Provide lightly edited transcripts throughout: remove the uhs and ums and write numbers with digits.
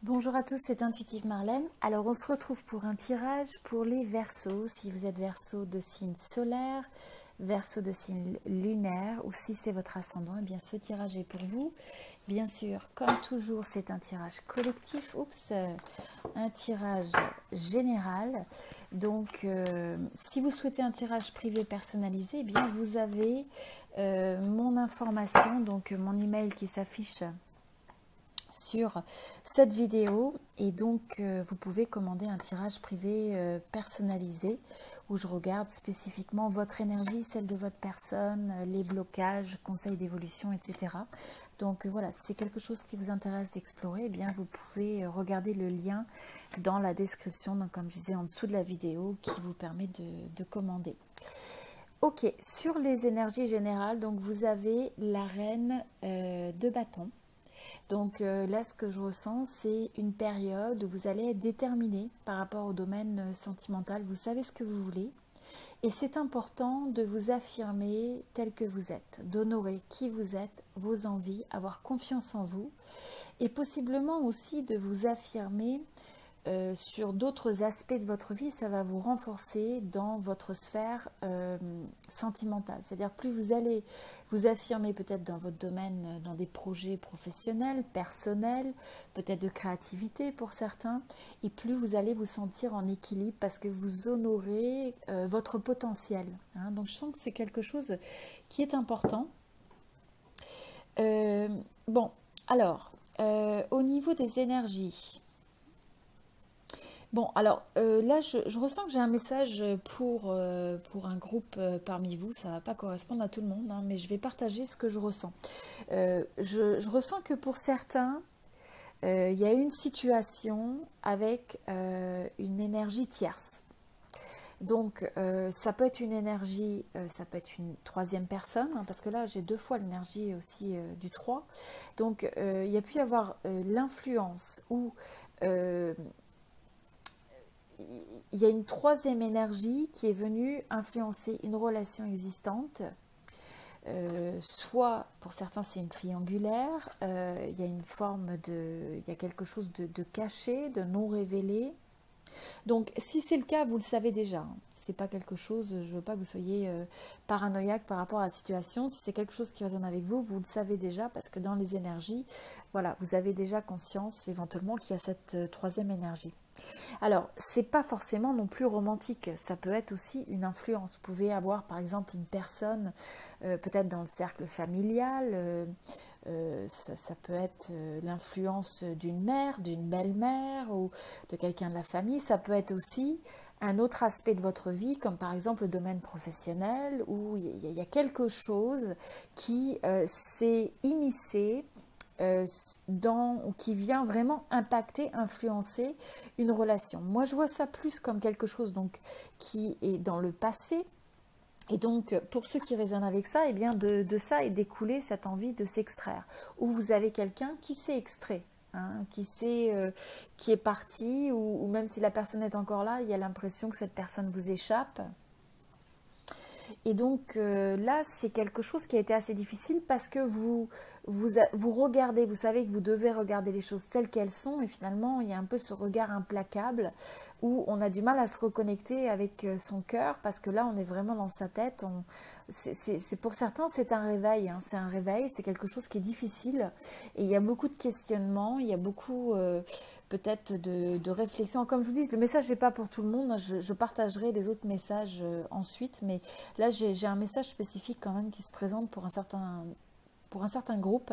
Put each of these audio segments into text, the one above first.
Bonjour à tous, c'est Intuitive Marlène. Alors on se retrouve pour un tirage pour les Verseaux. Si vous êtes Verseau de signe solaire, Verseau de signe lunaire ou si c'est votre ascendant, eh bien ce tirage est pour vous. Bien sûr, comme toujours, c'est un tirage collectif, un tirage général. Donc si vous souhaitez un tirage privé personnalisé, eh bien vous avez mon information, donc mon email qui s'affiche sur cette vidéo et donc vous pouvez commander un tirage privé personnalisé où je regarde spécifiquement votre énergie, celle de votre personne, les blocages, conseils d'évolution, etc. Donc voilà, si c'est quelque chose qui vous intéresse d'explorer, eh bien vous pouvez regarder le lien dans la description, donc comme je disais en dessous de la vidéo, qui vous permet de commander. Ok, sur les énergies générales, donc vous avez la reine de bâton. Donc là, ce que je ressens, c'est une période où vous allez être déterminé par rapport au domaine sentimental. Vous savez ce que vous voulez. Et c'est important de vous affirmer tel que vous êtes, d'honorer qui vous êtes, vos envies, avoir confiance en vous. Et possiblement aussi de vous affirmer sur d'autres aspects de votre vie, ça va vous renforcer dans votre sphère sentimentale. C'est-à-dire plus vous allez vous affirmer peut-être dans votre domaine, dans des projets professionnels, personnels, peut-être de créativité pour certains, et plus vous allez vous sentir en équilibre parce que vous honorez votre potentiel. Hein. Donc je sens que c'est quelque chose qui est important. Bon, alors, au niveau des énergies, bon, alors là, je ressens que j'ai un message pour un groupe parmi vous. Ça ne va pas correspondre à tout le monde, hein, mais je vais partager ce que je ressens. Je ressens que pour certains, il y a une situation avec une énergie tierce. Donc, ça peut être une énergie, ça peut être une troisième personne, hein, parce que là, j'ai deux fois l'énergie aussi du 3. Donc, il y a pu y avoir l'influence ou il y a une troisième énergie qui est venue influencer une relation existante. Soit pour certains c'est une triangulaire, il y a une forme il y a quelque chose de caché, de non révélé. Donc si c'est le cas, vous le savez déjà. Hein. C'est pas quelque chose, je ne veux pas que vous soyez paranoïaque par rapport à la situation. Si c'est quelque chose qui résonne avec vous, vous le savez déjà parce que dans les énergies, voilà, vous avez déjà conscience éventuellement qu'il y a cette troisième énergie. Alors, c'est pas forcément non plus romantique, ça peut être aussi une influence. Vous pouvez avoir par exemple une personne, peut-être dans le cercle familial, ça peut être l'influence d'une mère, d'une belle-mère ou de quelqu'un de la famille. Ça peut être aussi un autre aspect de votre vie, comme par exemple le domaine professionnel, où il y a quelque chose qui s'est immiscé qui vient vraiment impacter, influencer une relation. Moi, je vois ça plus comme quelque chose donc, qui est dans le passé. Et donc, pour ceux qui résonnent avec ça, eh bien de ça est découlée cette envie de s'extraire. Ou vous avez quelqu'un qui s'est extrait, hein, qui est parti, ou même si la personne est encore là, il y a l'impression que cette personne vous échappe. Et donc là, c'est quelque chose qui a été assez difficile parce que vous regardez, vous savez que vous devez regarder les choses telles qu'elles sont et finalement, il y a un peu ce regard implacable où on a du mal à se reconnecter avec son cœur parce que là, on est vraiment dans sa tête. Pour certains, c'est un réveil, hein, c'est un réveil, c'est quelque chose qui est difficile et il y a beaucoup de questionnements, il y a beaucoup peut-être de réflexion. Comme je vous dis, le message n'est pas pour tout le monde, hein, je partagerai les autres messages ensuite, mais là, j'ai un message spécifique quand même qui se présente pour un certain groupe.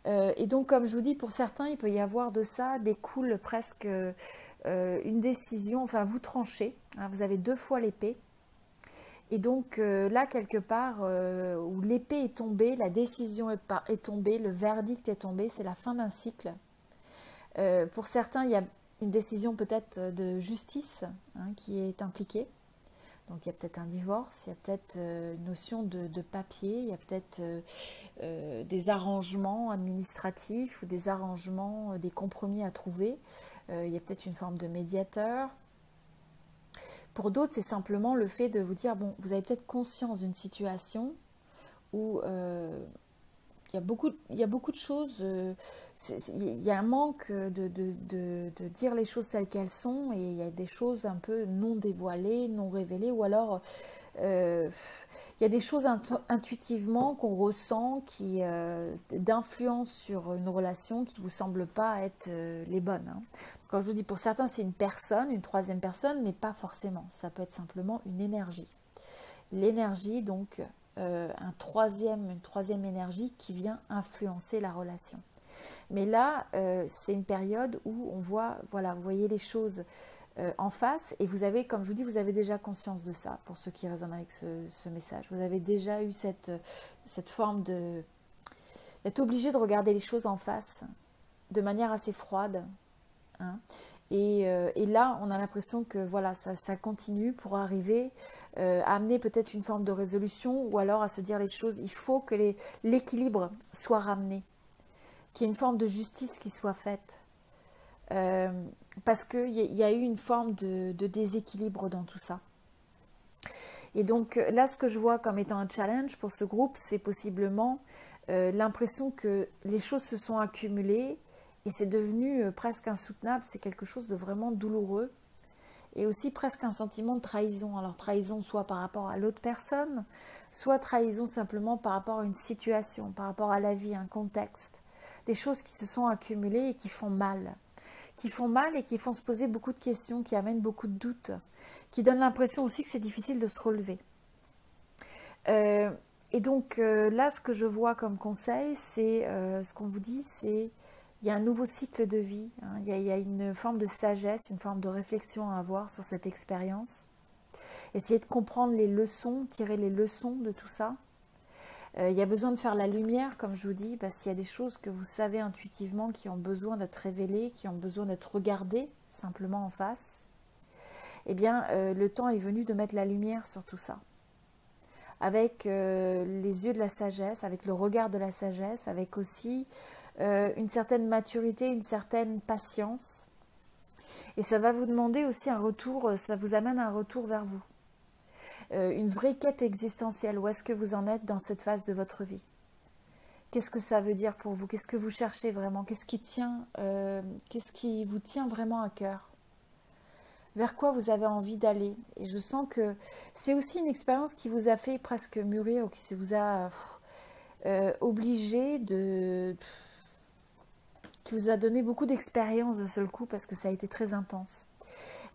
Et donc, comme je vous dis, pour certains, il peut y avoir de ça, découle presque une décision, enfin, vous tranchez, hein, vous avez deux fois l'épée. Et donc là, quelque part, où l'épée est tombée, la décision est tombée, le verdict est tombé, c'est la fin d'un cycle. Pour certains, il y a une décision peut-être de justice hein, qui est impliquée. Donc il y a peut-être un divorce, il y a peut-être une notion de papier, il y a peut-être des arrangements administratifs ou des arrangements, des compromis à trouver. Il y a peut-être une forme de médiateur. Pour d'autres, c'est simplement le fait de vous dire, bon, vous avez peut-être conscience d'une situation où il y a beaucoup de choses, il y a un manque de dire les choses telles qu'elles sont, et il y a des choses un peu non dévoilées, non révélées, ou alors euh, il y a des choses intuitivement qu'on ressent qui d'influence sur une relation qui vous semble pas être les bonnes, hein. Quand je vous dis, pour certains c'est une personne, une troisième personne, mais pas forcément. Ça peut être simplement une énergie. L'énergie, donc une troisième énergie qui vient influencer la relation. Mais là, c'est une période où on voit, voilà, vous voyez les choses en face, et vous avez, comme je vous dis, vous avez déjà conscience de ça, pour ceux qui résonnent avec ce message. Vous avez déjà eu cette forme d'être obligé de regarder les choses en face, de manière assez froide, hein. Et là, on a l'impression que voilà, ça continue pour arriver à amener peut-être une forme de résolution, ou alors à se dire les choses, il faut que l'équilibre soit ramené, qu'il y ait une forme de justice qui soit faite. Parce qu'il y a eu une forme de déséquilibre dans tout ça. Et donc là, ce que je vois comme étant un challenge pour ce groupe, c'est possiblement l'impression que les choses se sont accumulées et c'est devenu presque insoutenable. C'est quelque chose de vraiment douloureux, et aussi presque un sentiment de trahison. Alors trahison soit par rapport à l'autre personne, soit trahison simplement par rapport à une situation, par rapport à la vie, un contexte. Des choses qui se sont accumulées et qui font mal. Qui font mal et qui font se poser beaucoup de questions, qui amènent beaucoup de doutes, qui donnent l'impression aussi que c'est difficile de se relever. Et donc là, ce que je vois comme conseil, c'est ce qu'on vous dit, c'est il y a un nouveau cycle de vie, hein. Il y a une forme de sagesse, une forme de réflexion à avoir sur cette expérience. Essayez de comprendre les leçons, tirer les leçons de tout ça. Il y a besoin de faire la lumière, comme je vous dis, parce qu'il y a des choses que vous savez intuitivement qui ont besoin d'être révélées, qui ont besoin d'être regardées simplement en face. Eh bien, le temps est venu de mettre la lumière sur tout ça. Avec les yeux de la sagesse, avec le regard de la sagesse, avec aussi une certaine maturité, une certaine patience. Et ça va vous demander aussi un retour, ça vous amène un retour vers vous. Une vraie quête existentielle. Où est-ce que vous en êtes dans cette phase de votre vie? Qu'est-ce que ça veut dire pour vous? Qu'est-ce que vous cherchez vraiment? Qu'est-ce qui vous tient vraiment à cœur? Vers quoi vous avez envie d'aller? Et je sens que c'est aussi une expérience qui vous a fait presque mûrir, ou qui vous a obligé qui vous a donné beaucoup d'expérience d'un seul coup, parce que ça a été très intense.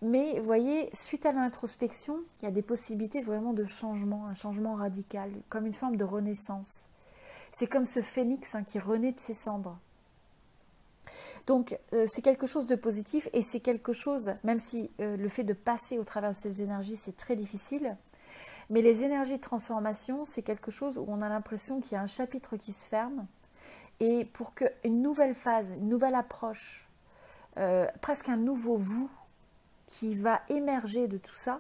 Mais vous voyez, suite à l'introspection, il y a des possibilités vraiment de changement, un changement radical, comme une forme de renaissance. C'est comme ce phénix, hein, qui renaît de ses cendres. Donc c'est quelque chose de positif, et c'est quelque chose, même si le fait de passer au travers de ces énergies, c'est très difficile, mais les énergies de transformation, c'est quelque chose où on a l'impression qu'il y a un chapitre qui se ferme, et pour qu'une nouvelle phase, une nouvelle approche, presque un nouveau vous qui va émerger de tout ça,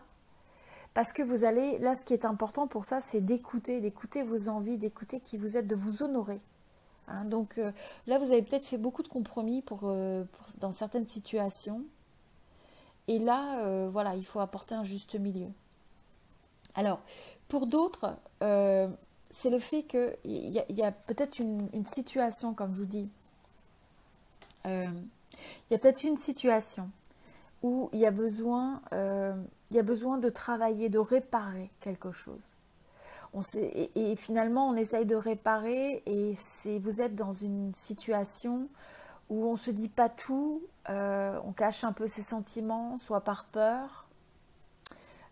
parce que vous allez, là ce qui est important pour ça, c'est d'écouter vos envies, d'écouter qui vous êtes, de vous honorer. Hein, donc là, vous avez peut-être fait beaucoup de compromis dans certaines situations. Et là, voilà, il faut apporter un juste milieu. Alors, pour d'autres, c'est le fait qu'il y a peut-être une situation, comme je vous dis, il y a peut-être une situation où il y a besoin de travailler, de réparer quelque chose. Et finalement, on essaye de réparer, et vous êtes dans une situation où on ne se dit pas tout, on cache un peu ses sentiments, soit par peur,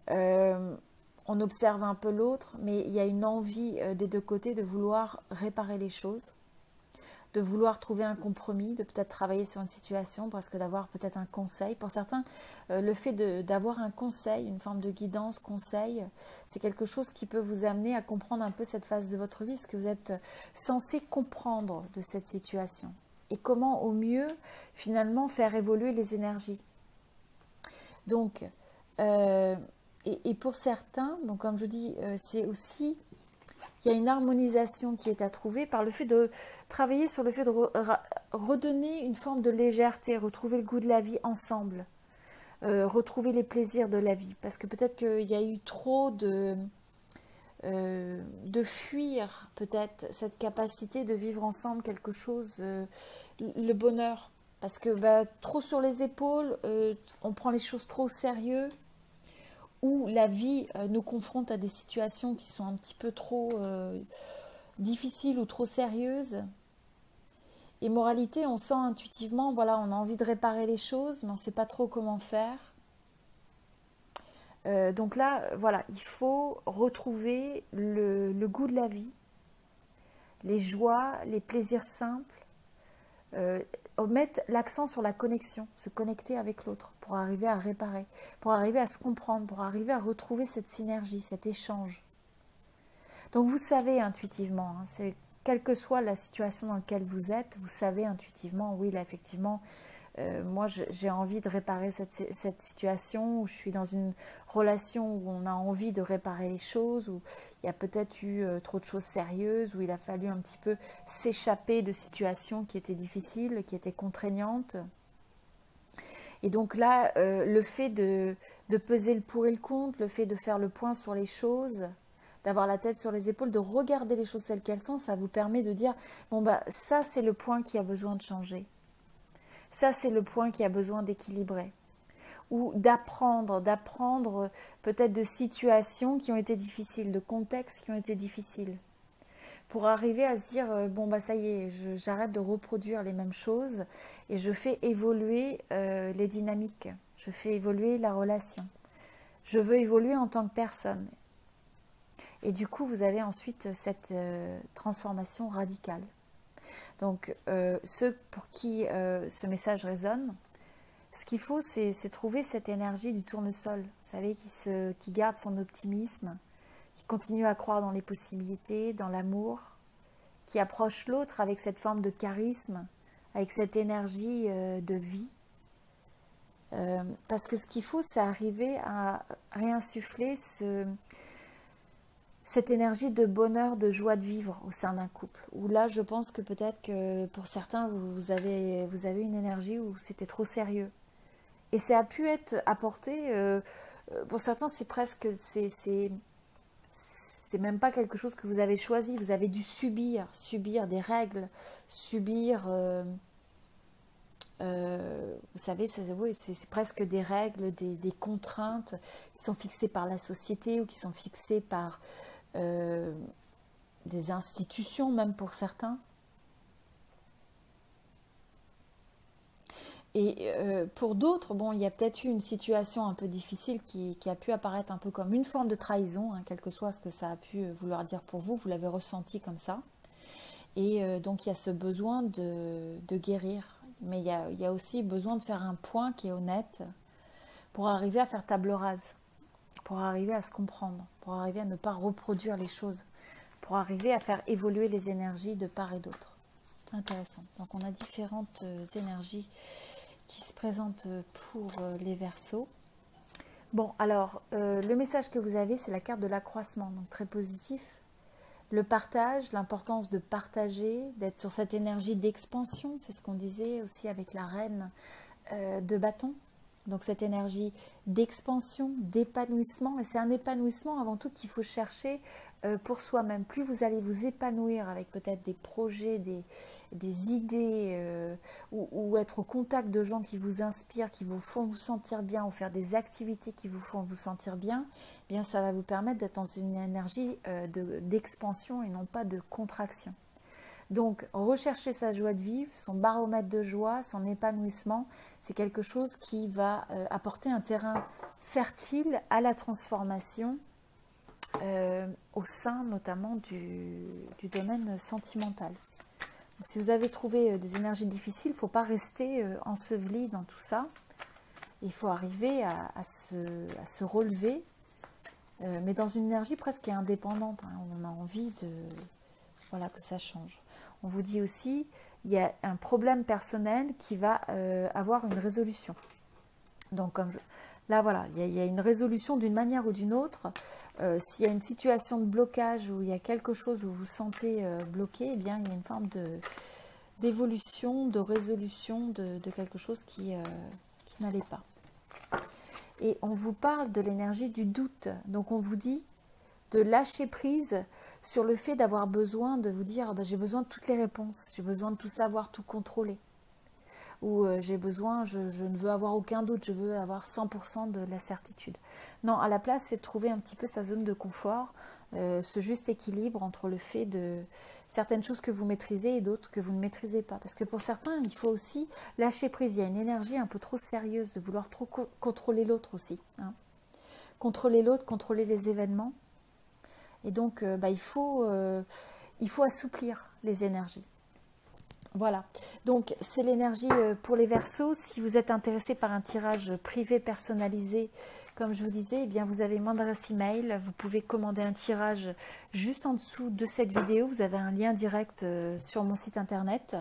on observe un peu l'autre, mais il y a une envie des deux côtés de vouloir réparer les choses, de vouloir trouver un compromis, de peut-être travailler sur une situation, parce que d'avoir peut-être un conseil. Pour certains, le fait d'avoir un conseil, une forme de guidance, conseil, c'est quelque chose qui peut vous amener à comprendre un peu cette phase de votre vie, ce que vous êtes censé comprendre de cette situation, et comment au mieux, finalement, faire évoluer les énergies. Donc, et pour certains, donc comme je dis, c'est aussi... Il y a une harmonisation qui est à trouver par le fait de travailler sur le fait de redonner une forme de légèreté, retrouver le goût de la vie ensemble, retrouver les plaisirs de la vie. Parce que peut-être qu'il y a eu trop de fuir peut-être cette capacité de vivre ensemble quelque chose, le bonheur. Parce que bah, trop sur les épaules, on prend les choses trop au sérieux, ou la vie nous confronte à des situations qui sont un petit peu trop difficiles ou trop sérieuses. Et moralité, on sent intuitivement, voilà, on a envie de réparer les choses, mais on ne sait pas trop comment faire. Donc là, voilà, il faut retrouver le goût de la vie, les joies, les plaisirs simples, mettre l'accent sur la connexion, se connecter avec l'autre pour arriver à réparer, pour arriver à se comprendre, pour arriver à retrouver cette synergie, cet échange. Donc vous savez intuitivement, hein, c'est quelle que soit la situation dans laquelle vous êtes, vous savez intuitivement, oui, là effectivement, moi j'ai envie de réparer cette situation, où je suis dans une relation où on a envie de réparer les choses, où il y a peut-être eu trop de choses sérieuses, où il a fallu un petit peu s'échapper de situations qui étaient difficiles, qui étaient contraignantes. Et donc là, le fait de peser le pour et le contre, le fait de faire le point sur les choses, d'avoir la tête sur les épaules, de regarder les choses telles qu'elles sont, ça vous permet de dire, bon bah ça c'est le point qui a besoin de changer. Ça c'est le point qui a besoin d'équilibrer. Ou d'apprendre peut-être de situations qui ont été difficiles, de contextes qui ont été difficiles. Pour arriver à se dire, bon bah ça y est, j'arrête de reproduire les mêmes choses et je fais évoluer les dynamiques, je fais évoluer la relation. Je veux évoluer en tant que personne. Et du coup, vous avez ensuite cette transformation radicale. Donc, ceux pour qui ce message résonne, ce qu'il faut, c'est trouver cette énergie du tournesol, vous savez, qui garde son optimisme, qui continue à croire dans les possibilités, dans l'amour, qui approche l'autre avec cette forme de charisme, avec cette énergie de vie. Parce que ce qu'il faut, c'est arriver à réinsuffler cette énergie de bonheur, de joie de vivre au sein d'un couple. Où là, je pense que peut-être que pour certains, vous avez une énergie où c'était trop sérieux. Et ça a pu être apporté, pour certains, c'est presque, c'est même pas quelque chose que vous avez choisi. Vous avez dû subir des règles, subir, vous savez, c'est presque des règles, des contraintes qui sont fixées par la société ou qui sont fixées par des institutions, même pour certains. Et pour d'autres, bon, il y a peut-être eu une situation un peu difficile qui a pu apparaître un peu comme une forme de trahison, hein, quel que soit ce que ça a pu vouloir dire pour vous, vous l'avez ressenti comme ça. Et donc il y a ce besoin de guérir. Mais il y a aussi besoin de faire un point qui est honnête pour arriver à faire table rase, pour arriver à se comprendre, pour arriver à ne pas reproduire les choses, pour arriver à faire évoluer les énergies de part et d'autre. Intéressant. Donc on a différentes énergies qui se présentent pour les Verseaux. Bon, alors, le message que vous avez, c'est la carte de l'accroissement, donc très positif. Le partage, l'importance de partager, d'être sur cette énergie d'expansion, c'est ce qu'on disait aussi avec la reine de bâton. Donc cette énergie d'expansion, d'épanouissement, et c'est un épanouissement avant tout qu'il faut chercher pour soi-même. Plus vous allez vous épanouir avec peut-être des projets, des idées, ou être au contact de gens qui vous inspirent, qui vous font vous sentir bien, ou faire des activités qui vous font vous sentir bien, eh bien ça va vous permettre d'être dans une énergie d'expansion et non pas de contraction. Donc, rechercher sa joie de vivre, son baromètre de joie, son épanouissement, c'est quelque chose qui va apporter un terrain fertile à la transformation au sein notamment du domaine sentimental. Donc, si vous avez trouvé des énergies difficiles, il ne faut pas rester enseveli dans tout ça. Il faut arriver à se relever, mais dans une énergie presque indépendante. Hein. On a envie voilà, que ça change. On vous dit aussi, il y a un problème personnel qui va avoir une résolution. Donc là, voilà, il y a une résolution d'une manière ou d'une autre. S'il y a une situation de blocage ou il y a quelque chose où vous vous sentez bloqué, eh bien, il y a une forme d'évolution, de résolution de quelque chose qui n'allait pas. Et on vous parle de l'énergie du doute. Donc on vous dit, de lâcher prise sur le fait d'avoir besoin de vous dire j'ai besoin de toutes les réponses, j'ai besoin de tout savoir, tout contrôler. Ou j'ai besoin, je ne veux avoir aucun doute, je veux avoir 100% de la certitude. Non, à la place, c'est de trouver un petit peu sa zone de confort, ce juste équilibre entre le fait de certaines choses que vous maîtrisez et d'autres que vous ne maîtrisez pas. Parce que pour certains, il faut aussi lâcher prise. Il y a une énergie un peu trop sérieuse de vouloir trop contrôler l'autre aussi. Hein. Contrôler l'autre, contrôler les événements. Et donc, il faut assouplir les énergies. Voilà, donc c'est l'énergie pour les Verseaux. Si vous êtes intéressé par un tirage privé personnalisé, comme je vous disais, eh bien vous avez mon adresse email. Vous pouvez commander un tirage juste en dessous de cette vidéo. Vous avez un lien direct sur mon site internet.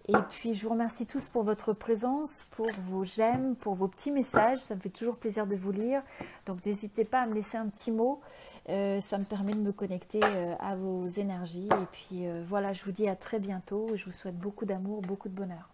Et puis je vous remercie tous pour votre présence, pour vos j'aime, pour vos petits messages. Ça me fait toujours plaisir de vous lire. Donc n'hésitez pas à me laisser un petit mot. Ça me permet de me connecter à vos énergies. Et puis voilà, je vous dis à très bientôt. Je vous souhaite beaucoup d'amour, beaucoup de bonheur.